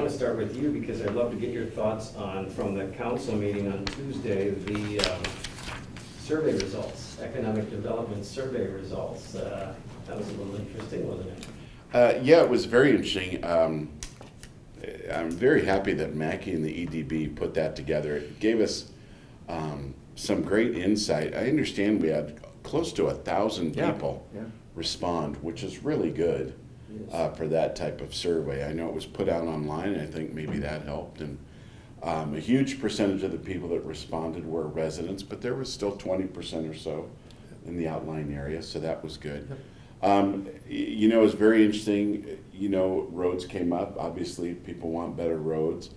want to start with you because I'd love to get your thoughts on, from the council meeting on Tuesday, the survey results, economic development survey results. That was a little interesting, wasn't it? Yeah, it was very interesting. I'm very happy that Mackey and the EDB put that together. It gave us some great insight. I understand we had close to 1,000 people respond, which is really good for that type of survey. I know it was put out online, and I think maybe that helped. And a huge percentage of the people that responded were residents, but there was still 20% or so in the outlying area, so that was good. You know, it was very interesting. You know, roads came up. Obviously, people want better roads,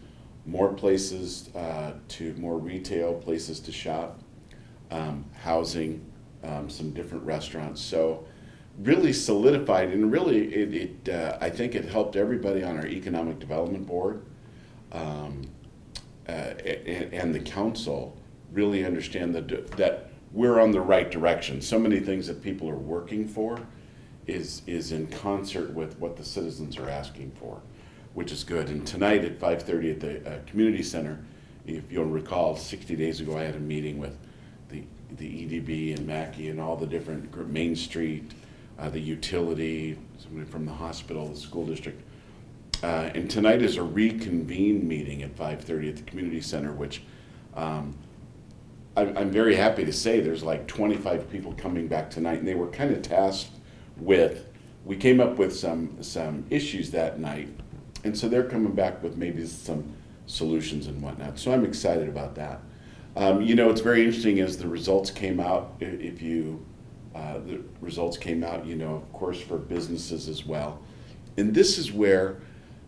more places more retail places to shop, housing, some different restaurants. So really solidified, and really I think it helped everybody on our economic development board and the council really understand that we're on the right direction. So many things that people are working for is in concert with what the citizens are asking for, which is good. And tonight at 5:30 at the community center, if you'll recall, 60 days ago I had a meeting with the EDB and Mackey and all the different Main Street, the utility, somebody from the hospital, the school district. And tonight is a reconvene meeting at 5:30 at the community center, which I'm very happy to say there's like 25 people coming back tonight, and they were kind of tasked with, we came up with some issues that night, and so they're coming back with maybe some solutions and whatnot. So I'm excited about that. You know, it's very interesting as the results came out, the results came out, you know, of course, for businesses as well. And this is where,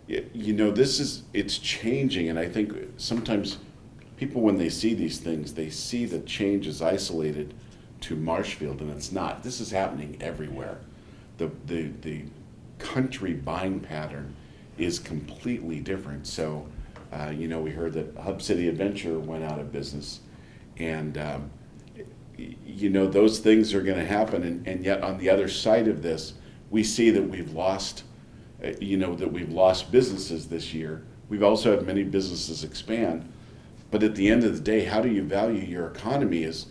you know, it's changing, and I think sometimes people, when they see these things, they see the change is isolated to Marshfield, and it's not. This is happening everywhere. The country buying pattern is completely different. So, you know, we heard that Hub City Adventure went out of business, and you know, those things are going to happen, and yet on the other side of this, we see that we've lost, you know, that we've lost businesses this year. We've also had many businesses expand, but at the end of the day, how do you value your economy is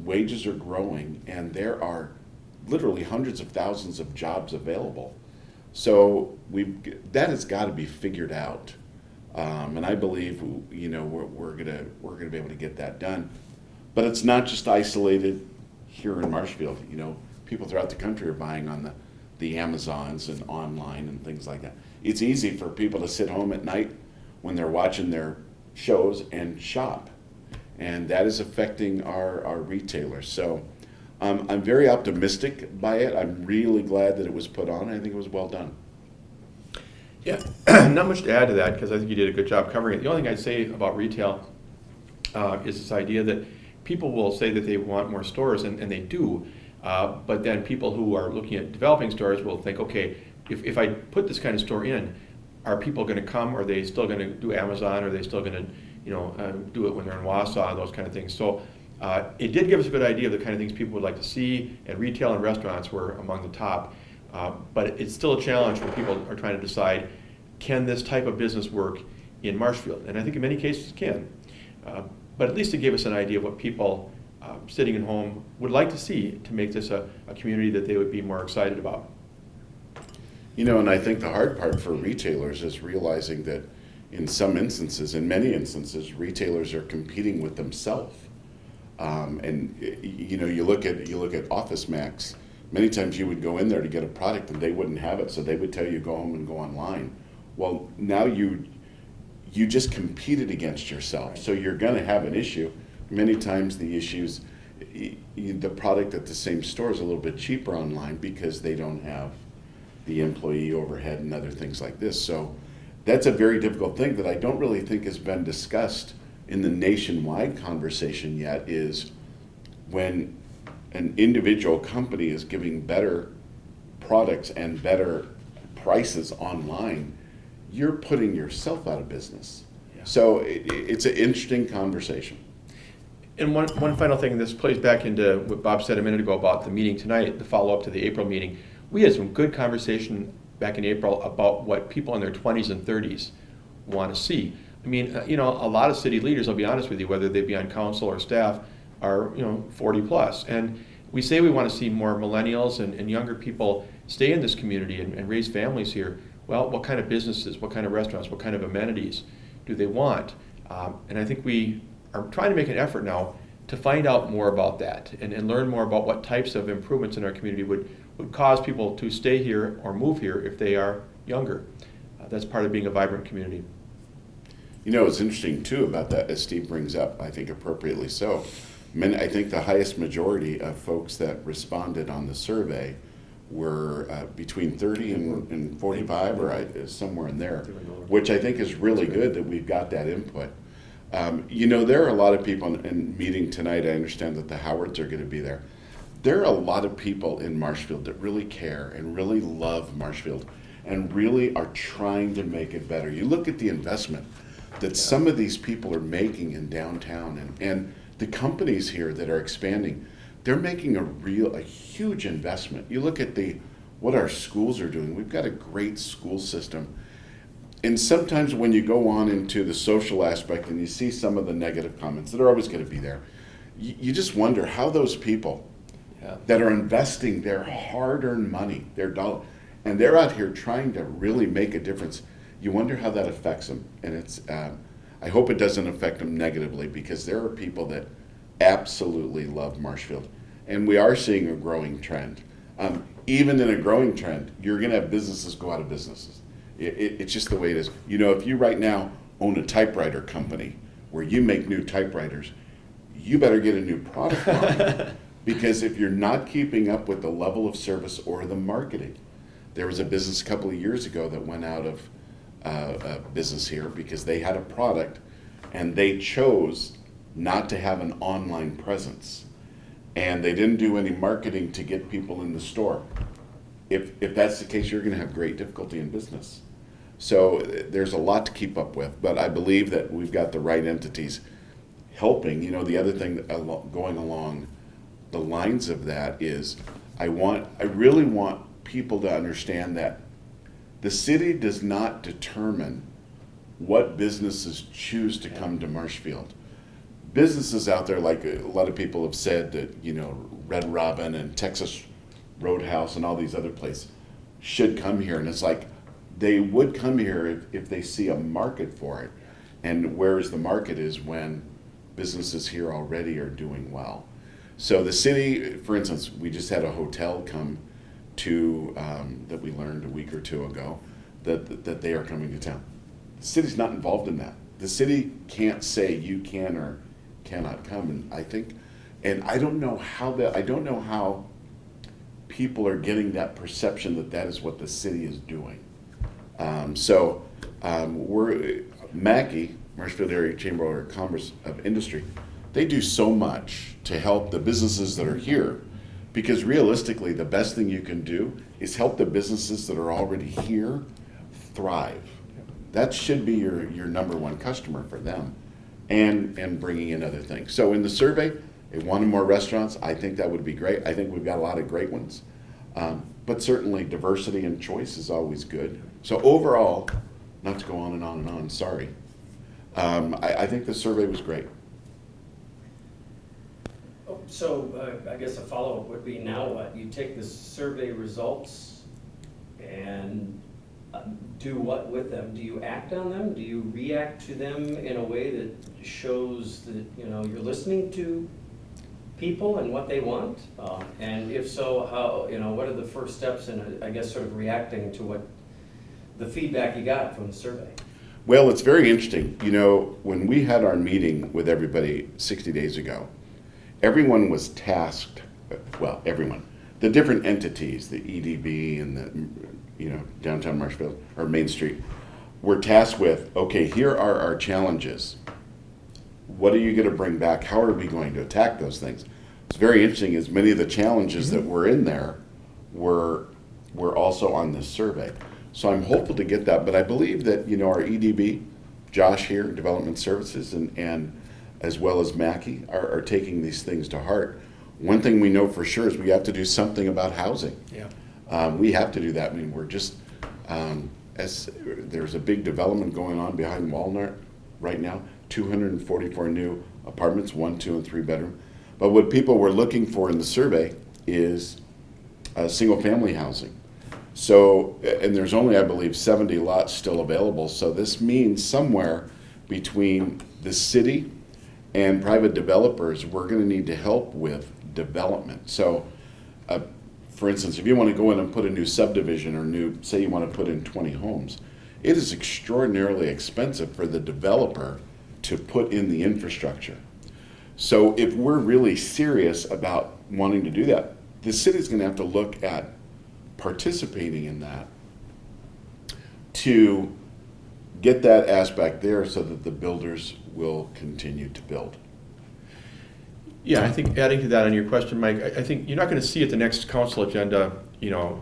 wages are growing, and there are literally hundreds of thousands of jobs available. So that has got to be figured out, and I believe, you know, we're gonna be able to get that done. But it's not just isolated here in Marshfield. You know, people throughout the country are buying on the Amazons and online and things like that. It's easy for people to sit home at night when they're watching their shows and shop, and that is affecting our retailers. So I'm very optimistic by it. I'm really glad that it was put on. I think it was well done. Yeah, not much to add to that because I think you did a good job covering it. The only thing I'd say about retail is this idea that people will say that they want more stores, and they do, but then people who are looking at developing stores will think, okay, if I put this kind of store in, are people going to come? Are they still going to do Amazon? Are they still going to, you know, do it when they're in Wausau, those kind of things? So it did give us a good idea of the kind of things people would like to see, and retail and restaurants were among the top. But it's still a challenge when people are trying to decide, can this type of business work in Marshfield? And I think in many cases it can. But at least it gave us an idea of what people sitting at home would like to see to make this a community that they would be more excited about. You know, and I think the hard part for retailers is realizing that in some instances, in many instances, retailers are competing with themselves. And you know, you look at Office Max. Many times you would go in there to get a product and they wouldn't have it, so they would tell you go home and go online. Well, now you just competed against yourself, so you're going to have an issue. Many times the issues, the product at the same store is a little bit cheaper online because they don't have the employee overhead and other things like this. So that's a very difficult thing that I don't really think has been discussed in the nationwide conversation yet, is when an individual company is giving better products and better prices online, you're putting yourself out of business. Yeah. So it's an interesting conversation. And one final thing, and this plays back into what Bob said a minute ago about the meeting tonight, the follow-up to the April meeting. We had some good conversation back in April about what people in their 20s and 30s want to see. I mean, a lot of city leaders, I'll be honest with you, whether they be on council or staff, are 40 plus. And we say we want to see more millennials and younger people stay in this community and raise families here. Well, what kind of businesses, what kind of restaurants, what kind of amenities do they want? And I think we are trying to make an effort now to find out more about that and learn more about what types of improvements in our community would cause people to stay here or move here if they are younger. That's part of being a vibrant community. It's interesting too about that, as Steve brings up, I think appropriately so. I think the highest majority of folks that responded on the survey were between 30 and 45, or somewhere in there, which I think is really good that we've got that input. There are a lot of people in meeting tonight. I understand that the Howards are going to be there. There are a lot of people in Marshfield that really care and really love Marshfield and really are trying to make it better. You look at the investment that some of these people are making in downtown and the companies here that are expanding, they're making a huge investment. You look at what our schools are doing. We've got a great school system. And sometimes when you go on into the social aspect and you see some of the negative comments that are always going to be there, you just wonder how those people that are investing their hard-earned money, their dollar, and they're out here trying to really make a difference, you wonder how that affects them. And I hope it doesn't affect them negatively, because there are people that absolutely love Marshfield. And we are seeing a growing trend. Even in a growing trend, you're going to have businesses go out of businesses. It's just the way it is. If you right now own a typewriter company where you make new typewriters, you better get a new product line. Because if you're not keeping up with the level of service or the marketing, there was a business a couple of years ago that went out of business here because they had a product and they chose not to have an online presence. And they didn't do any marketing to get people in the store. If that's the case, you're going to have great difficulty in business. So there's a lot to keep up with, but I believe that we've got the right entities helping. The other thing going along the lines of that is I really want people to understand that the city does not determine what businesses choose to come to Marshfield. Businesses out there, like a lot of people have said that, Red Robin and Texas Roadhouse and all these other places should come here. And it's like, they would come here if they see a market for it. And where's the market is when businesses here already are doing well. So the city, for instance, we just had a hotel come to, that we learned a week or two ago, that they are coming to town. The city's not involved in that. The city can't say you can or cannot come, and I don't know how people are getting that perception that is what the city is doing. We're Mackey, Marshfield Area Chamber of Commerce of Industry, they do so much to help the businesses that are here, because realistically the best thing you can do is help the businesses that are already here thrive. That should be your number one customer for them, and bringing in other things. So in the survey, they wanted more restaurants. I think that would be great. I think we've got a lot of great ones. But certainly diversity and choice is always good. So overall, not to go on and on and on, sorry. I think the survey was great. So I guess a follow-up would be, now what? You take the survey results and do what with them? Do you act on them? Do you react to them in a way that shows that you're listening to people and what they want? And if so, how what are the first steps in I guess sort of reacting to what the feedback you got from the survey? Well, it's very interesting. When we had our meeting with everybody 60 days ago, everyone was tasked, everyone, the different entities, the EDB and the downtown Marshfield or Main Street, were tasked with, okay, here are our challenges. What are you going to bring back? How are we going to attack those things? It's very interesting as many of the challenges that were in there were also on this survey. So I'm hopeful to get that, but I believe that our EDB, Josh here, Development Services, and as well as Mackey are taking these things to heart. One thing we know for sure is we have to do something about housing. Yeah. We have to do that. I mean, we're just, as there's a big development going on behind Walnut right now, 244 new apartments, 1, 2, and 3 bedroom. But what people were looking for in the survey is single-family housing. So, and there's only, I believe, 70 lots still available. So this means somewhere between the city and private developers, we're going to need to help with development. So, for instance, if you want to go in and put a new subdivision or say you want to put in 20 homes, it is extraordinarily expensive for the developer to put in the infrastructure. So if we're really serious about wanting to do that, the city's going to have to look at participating in that to get that aspect there so that the builders will continue to build. Yeah, I think adding to that on your question, Mike, I think you're not going to see at the next council agenda,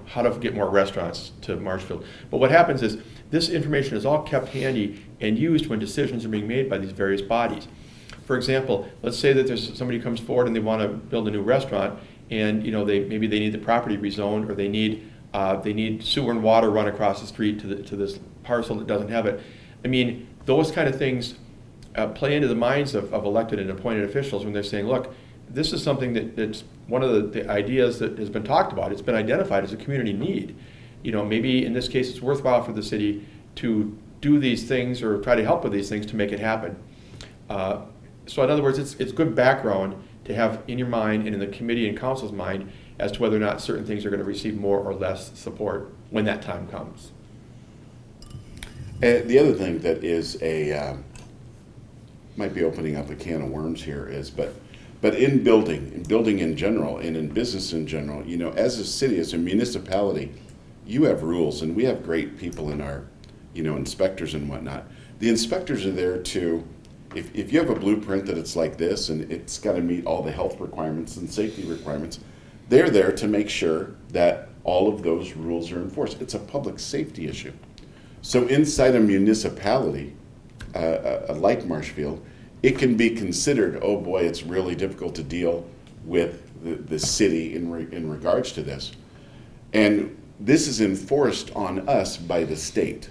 how to get more restaurants to Marshfield. But what happens is this information is all kept handy and used when decisions are being made by these various bodies. For example, let's say that there's somebody comes forward and they want to build a new restaurant, and maybe they need the property rezoned, or they need sewer and water run across the street to this parcel that doesn't have it. I mean, those kind of things play into the minds of elected and appointed officials when they're saying, look, this is something that's one of the ideas that has been talked about. It's been identified as a community need. Maybe in this case it's worthwhile for the city to do these things or try to help with these things to make it happen. So in other words, it's good background to have in your mind and in the committee and council's mind as to whether or not certain things are going to receive more or less support when that time comes. The other thing that is might be opening up a can of worms here is, but in building in general, and in business in general, as a city, as a municipality, you have rules, and we have great people in our, inspectors and whatnot. The inspectors are there to, if you have a blueprint that it's like this, and it's got to meet all the health requirements and safety requirements, they're there to make sure that all of those rules are enforced. It's a public safety issue. So inside a municipality, like Marshfield, it can be considered, oh boy, it's really difficult to deal with the city in regards to this. And this is enforced on us by the state.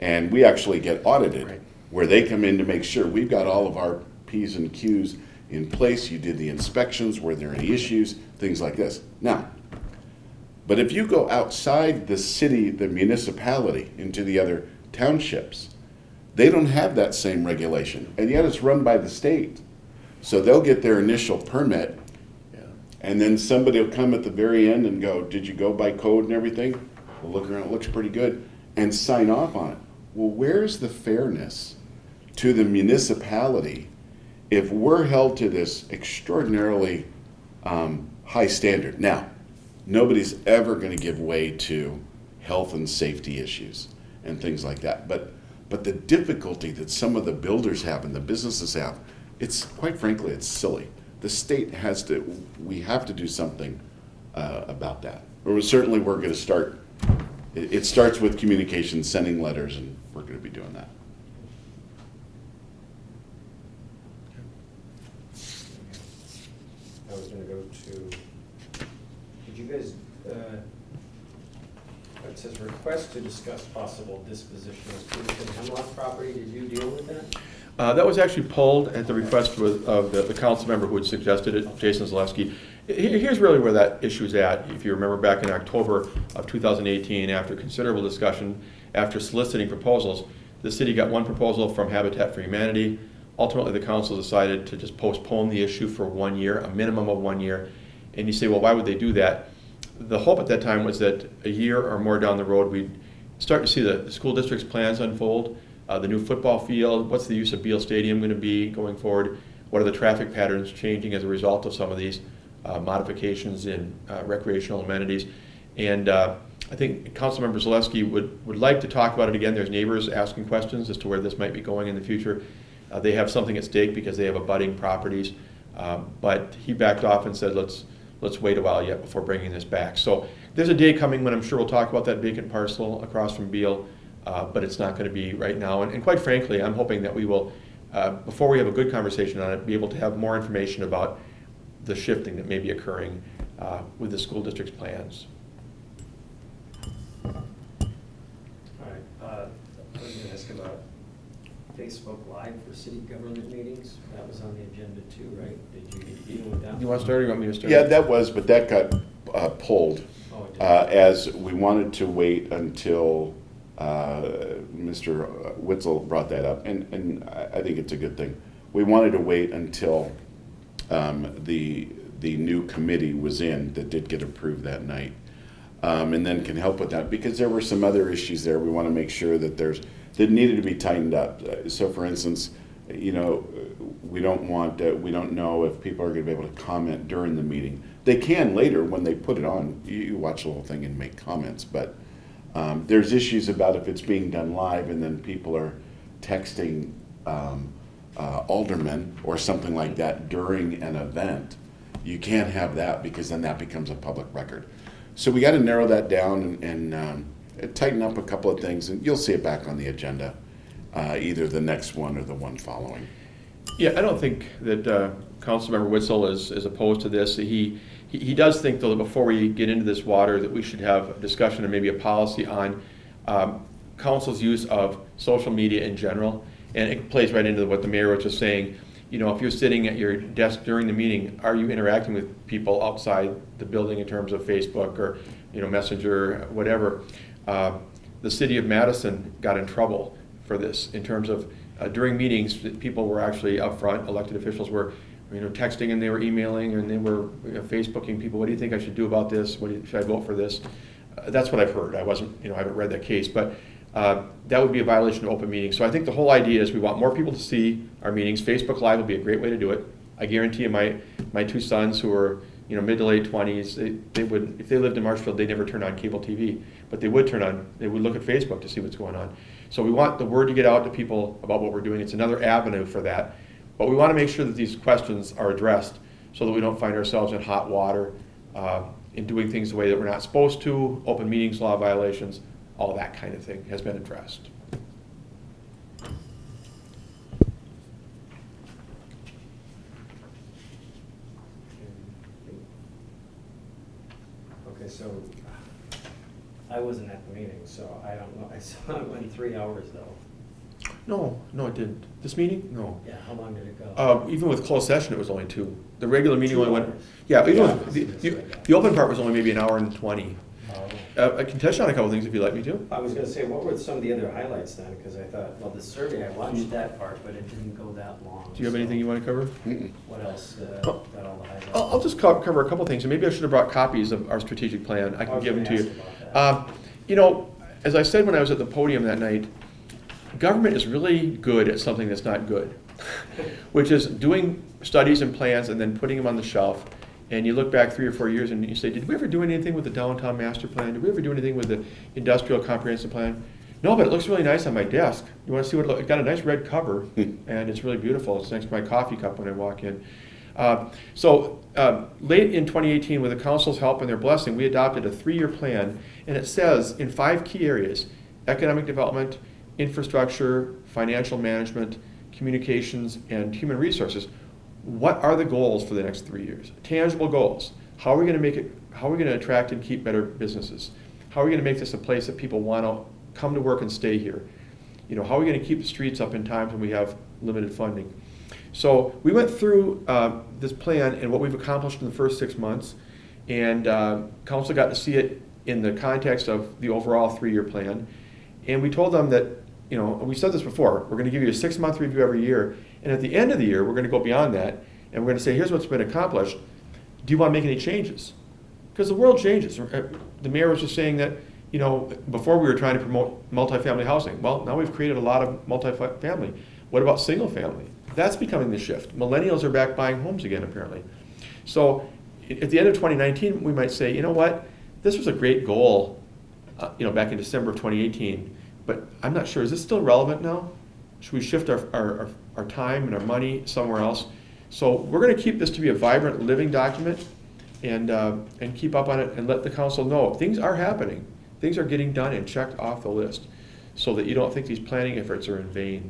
And we actually get audited, right, where they come in to make sure we've got all of our P's and Q's in place. You did the inspections, were there any issues, things like this. Now, but if you go outside the city, the municipality, into the other townships, they don't have that same regulation, and yet it's run by the state. So they'll get their initial permit, and then somebody will come at the very end and go, did you go by code and everything? We'll look around, it looks pretty good, and sign off on it. Well, where's the fairness to the municipality if we're held to this extraordinarily high standard? Now, nobody's ever going to give way to health and safety issues and things like that. But the difficulty that some of the builders have and the businesses have, it's quite frankly, it's silly. The state we have to do something about that. Or certainly we're going to start, it starts with communication, sending letters, and we're going to be doing that. I was going to go to, did you guys, it says request to discuss possible disposition of the Hemlock property. Did you deal with that? That was actually pulled at the request of the council member who had suggested it, Jason Zalewski. Here's really where that issue is at. If you remember back in October of 2018, after considerable discussion, after soliciting proposals, the city got one proposal from Habitat for Humanity. Ultimately, the council decided to just postpone the issue for 1 year, a minimum of 1 year. And you say, well, why would they do that? The hope at that time was that a year or more down the road, we'd start to see the school district's plans unfold, the new football field, what's the use of Beal Stadium going to be going forward, what are the traffic patterns changing as a result of some of these modifications in recreational amenities. And I think Councilmember Zalewski would like to talk about it again. There's neighbors asking questions as to where this might be going in the future. They have something at stake because they have abutting properties, but he backed off and said, let's wait a while yet before bringing this back. So there's a day coming when I'm sure we'll talk about that vacant parcel across from Beal, but it's not going to be right now. And quite frankly, I'm hoping that we will, before we have a good conversation on it, be able to have more information about the shifting that may be occurring with the school district's plans. All right. Facebook Live for city government meetings. That was on the agenda too, right? Did you deal with that? You want to start or you want me to start? Yeah, that was, but that got pulled Oh, it did. as we wanted to wait until Mr. Witzel brought that up, and I think it's a good thing. We wanted to wait until the new committee was in that did get approved that night, and then can help with that, because there were some other issues there. We want to make sure that that needed to be tightened up. So for instance, you know, we don't know if people are going to be able to comment during the meeting. They can later when they put it on. You watch the whole thing and make comments, but there's issues about if it's being done live and then people are texting aldermen or something like that during an event. You can't have that, because then that becomes a public record. So we got to narrow that down and tighten up a couple of things, and you'll see it back on the agenda, either the next one or the one following. Yeah, I don't think that Councilmember Witzel is opposed to this. He does think, though, that before we get into this water, that we should have a discussion and maybe a policy on council's use of social media in general. And it plays right into what the mayor was just saying. You know, if you're sitting at your desk during the meeting, are you interacting with people outside the building in terms of Facebook or, you know, Messenger, whatever? The city of Madison got in trouble for this in terms of during meetings, people were actually up front, elected officials were, you know, texting and they were emailing and they were Facebooking people. What do you think I should do about this? Should I vote for this? That's what I've heard. I haven't read that case, but that would be a violation of open meetings. So I think the whole idea is we want more people to see our meetings. Facebook Live will be a great way to do it. I guarantee you my two sons who are, you know, mid to late 20s, they would, if they lived in Marshfield, they'd never turn on cable TV, but they would look at Facebook to see what's going on. So we want the word to get out to people about what we're doing. It's another avenue for that. But we want to make sure that these questions are addressed so that we don't find ourselves in hot water in doing things the way that we're not supposed to, open meetings law violations, all that kind of thing has been addressed. Okay, so I wasn't at the meeting, so I don't know. I saw it went 3 hours though. No, it didn't. This meeting? No. Yeah, how long did it go? Even with closed session, it was only 2. The regular meeting 2 only went. hours. Yeah, even Yeah, with the open part was only maybe an hour and 20. I can touch on a couple things if you'd like me to. I was gonna say, what were some of the other highlights then? Because I thought, well, the survey, I watched that part, but it didn't go that long. Do you have anything you want to cover? What else got all the highlights? I'll just cover a couple things, and maybe I should have brought copies of our strategic plan. I can give them to you. You know, as I said when I was at the podium that night, government is really good at something that's not good, which is doing studies and plans and then putting them on the shelf. And you look back 3 or 4 years and you say, did we ever do anything with the downtown master plan? Did we ever do anything with the industrial comprehensive plan? No, but it looks really nice on my desk. You want to see what it looks? It's got a nice red cover, and it's really beautiful. It's next to my coffee cup when I walk in. Late in 2018, with the council's help and their blessing, we adopted a 3-year plan, and it says in 5 key areas: economic development, infrastructure, financial management, communications, and human resources. What are the goals for the next 3 years? Tangible goals. How are we going to attract and keep better businesses? How are we going to make this a place that people want to come to work and stay here? You know, how are we going to keep the streets up in times when we have limited funding? So we went through this plan and what we've accomplished in the first 6 months, and council got to see it in the context of the overall 3-year plan. And we told them that, you know, we said this before, we're going to give you a 6-month review every year, and at the end of the year, we're going to go beyond that, and we're going to say, here's what's been accomplished. Do you want to make any changes? Because the world changes. The mayor was just saying that, you know, before we were trying to promote multifamily housing. Well, now we've created a lot of multifamily. What about single family? That's becoming the shift. Millennials are back buying homes again, apparently. So at the end of 2019, we might say, you know what, this was a great goal, you know, back in December of 2018, but I'm not sure, is this still relevant now? Should we shift our time and our money somewhere else? So we're going to keep this to be a vibrant, living document and keep up on it and let the council know things are happening. Things are getting done and checked off the list so that you don't think these planning efforts are in vain.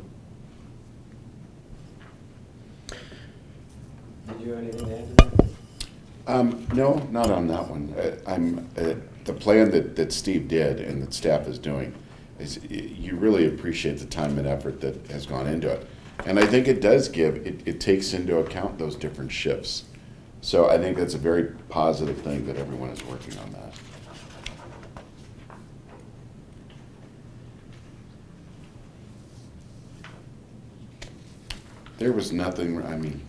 Did you have anything to add to that? No, not on that one. The plan that Steve did and that staff is doing, you really appreciate the time and effort that has gone into it. And I think it does it takes into account those different shifts. So I think that's a very positive thing that everyone is working on that. There was nothing, I mean,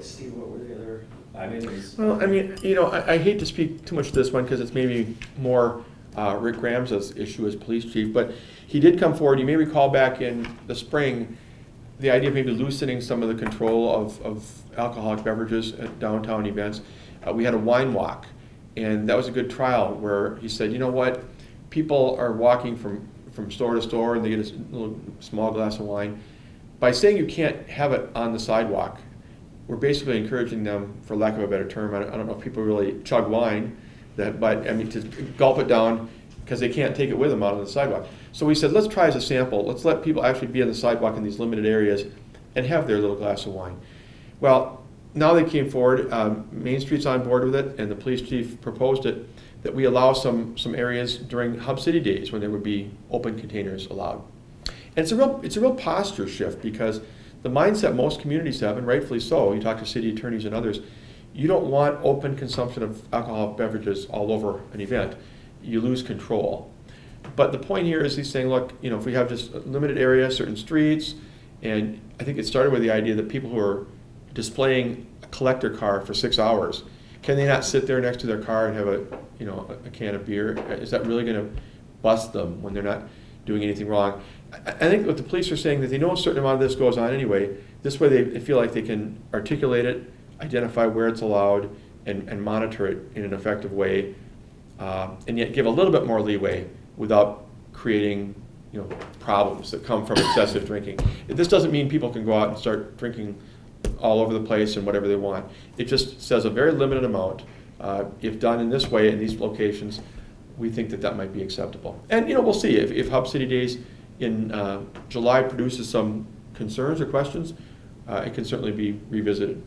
Steve, what were the other, I mean, it was. Well, I mean, you know, I hate to speak too much to this one because it's maybe more Rick Rams's issue as police chief, but he did come forward. You may recall back in the spring, the idea of maybe loosening some of the control of alcoholic beverages at downtown events. We had a wine walk, and that was a good trial where he said, you know what, people are walking from store to store and they get a little small glass of wine. By saying you can't have it on the sidewalk, we're basically encouraging them, for lack of a better term, I don't know if people really chug wine, but I mean to gulp it down because they can't take it with them out on the sidewalk. So we said, let's try as a sample, let's let people actually be on the sidewalk in these limited areas and have their little glass of wine. Well, now they came forward, Main Street's on board with it, and the police chief proposed it, that we allow some areas during Hub City days when there would be open containers allowed. And it's a real posture shift because the mindset most communities have, and rightfully so, you talk to city attorneys and others, you don't want open consumption of alcoholic beverages all over an event. You lose control. But the point here is he's saying, look, you know, if we have just a limited area, certain streets, and I think it started with the idea that people who are displaying a collector car for 6 hours, can they not sit there next to their car and have a can of beer? Is that really going to bust them when they're not doing anything wrong? I think what the police are saying that they know a certain amount of this goes on anyway. This way they feel like they can articulate it, identify where it's allowed, and monitor it in an effective way, and yet give a little bit more leeway without creating problems that come from excessive drinking. This doesn't mean people can go out and start drinking all over the place and whatever they want. It just says a very limited amount. If done in this way in these locations, we think that might be acceptable. And we'll see if Hub City Days in July produces some concerns or questions, it can certainly be revisited.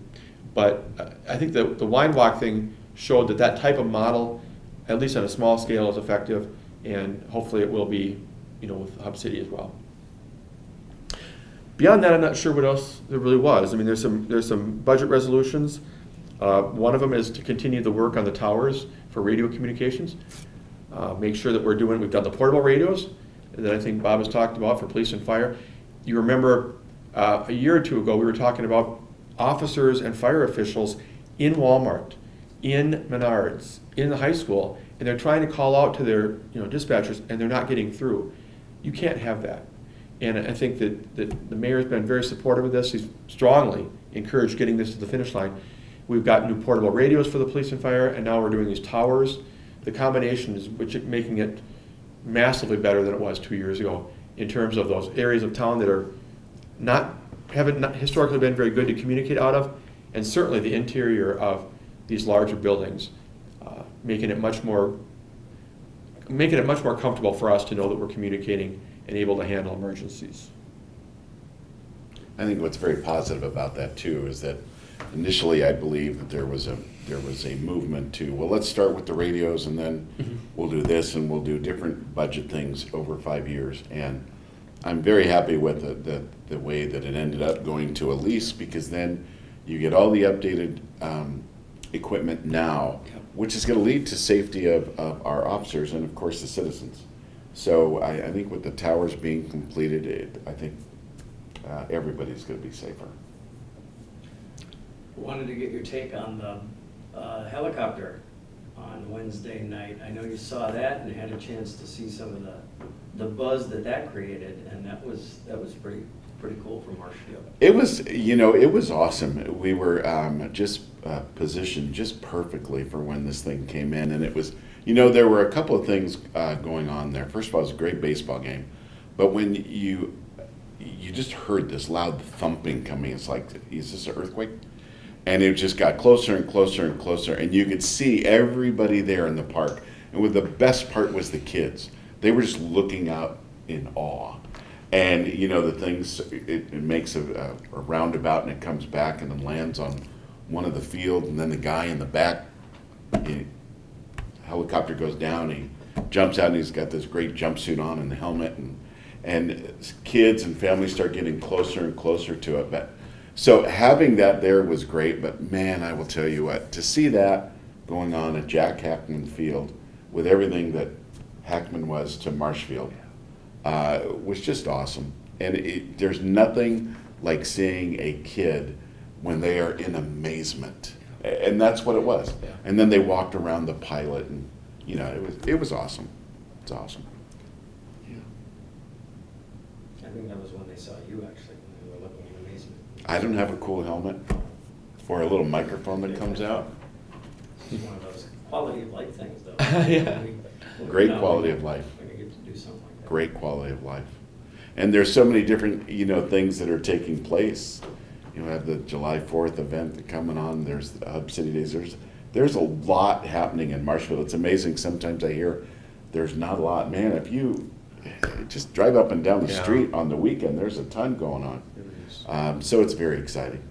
But I think the wine walk thing showed that type of model, at least on a small scale, is effective, and hopefully it will be with Hub City as well. Beyond that, I'm not sure what else there really was. I mean, there's some budget resolutions. One of them is to continue the work on the towers for radio communications. Make sure that we've done the portable radios that I think Bob has talked about for police and fire. You remember a year or two ago, we were talking about officers and fire officials in Walmart, in Menards, in the high school, and they're trying to call out to their dispatchers, and they're not getting through. You can't have that. And I think that the mayor's been very supportive of this. He's strongly encouraged getting this to the finish line. We've got new portable radios for the police and fire, and now we're doing these towers. The combination is making it massively better than it was 2 years ago in terms of those areas of town that are haven't historically been very good to communicate out of, and certainly the interior of these larger buildings, making it much more comfortable for us to know that we're communicating and able to handle emergencies. I think what's very positive about that too is that initially I believe that there was a movement to, well, let's start with the radios and then we'll do this and we'll do different budget things over 5 years. And I'm very happy with the way that it ended up going to a lease, because then you get all the updated equipment now, which is going to lead to safety of our officers and of course the citizens. So I think with the towers being completed, I think everybody's going to be safer. Wanted to get your take on the helicopter on Wednesday night. I know you saw that and had a chance to see some of the buzz that created, and that was pretty cool for Marshfield. It was awesome. We were just positioned just perfectly for when this thing came in, and it was, there were a couple of things going on there. First of all, it was a great baseball game, but when you just heard this loud thumping coming, it's like, is this an earthquake? And it just got closer and closer and closer, and you could see everybody there in the park. And the best part was the kids. They were just looking out in awe. And the things, it makes a roundabout and it comes back and then lands on one of the field, and then the guy in the back, helicopter goes down, he jumps out and he's got this great jumpsuit on and the helmet, and and kids and families start getting closer and closer to it. But so having that there was great. But man, I will tell you what, to see that going on at Jack Hackman Field with everything that Hackman was to Marshfield was just awesome. And there's nothing like seeing a kid when they are in amazement, and that's what it was. Yeah. And then they walked around the pilot, and it was awesome. It's awesome. I think that was when they saw you, actually, when they were looking in amazement. I don't have a cool helmet or a little microphone that comes out. It's one of those quality of life things, though. Yeah. Great quality of life. When you get to do something like that. Great quality of life. And there's so many different, things that are taking place. You have the July 4th event coming on. There's the Hub City Days. There's a lot happening in Marshfield. It's amazing. Sometimes I hear there's not a lot. Man, if you just drive up and down the street on the weekend, there's a ton going on. So it's very exciting.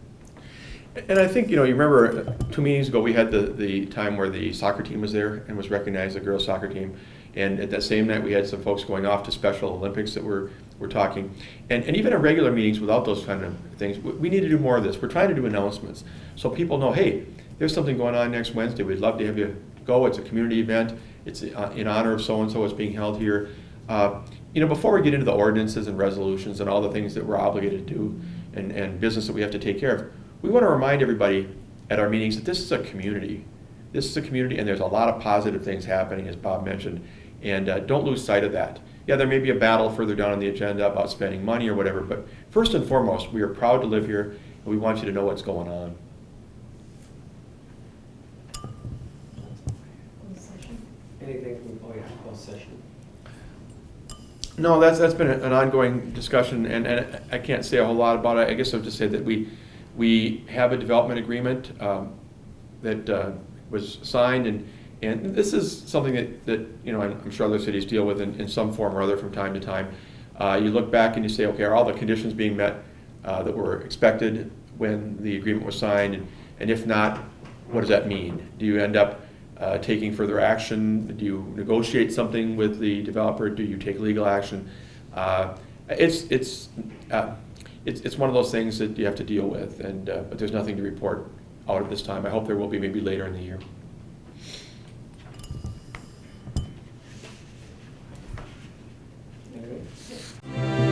And I think, you remember 2 meetings ago, we had the time where the soccer team was there and was recognized, the girls' soccer team. And at that same night, we had some folks going off to Special Olympics that were talking. And even in regular meetings without those kind of things, we need to do more of this. We're trying to do announcements so people know, hey, there's something going on next Wednesday. We'd love to have you go. It's a community event. It's in honor of so-and-so. It's being held here. Before we get into the ordinances and resolutions and all the things that we're obligated to do and business that we have to take care of, we want to remind everybody at our meetings that this is a community. This is a community, and there's a lot of positive things happening, as Bob mentioned, and don't lose sight of that. Yeah, there may be a battle further down on the agenda about spending money or whatever, but first and foremost, we are proud to live here, and we want you to know what's going on. Anything from, closed session? No, that's been an ongoing discussion, and I can't say a whole lot about it. I guess I'll just say that we have a development agreement that was signed, and this is something that I'm sure other cities deal with in some form or other from time to time. You look back and you say, okay, are all the conditions being met that were expected when the agreement was signed? And if not, what does that mean? Do you end up taking further action? Do you negotiate something with the developer? Do you take legal action? It's one of those things that you have to deal with, but there's nothing to report out at this time. I hope there will be maybe later in the year. Okay.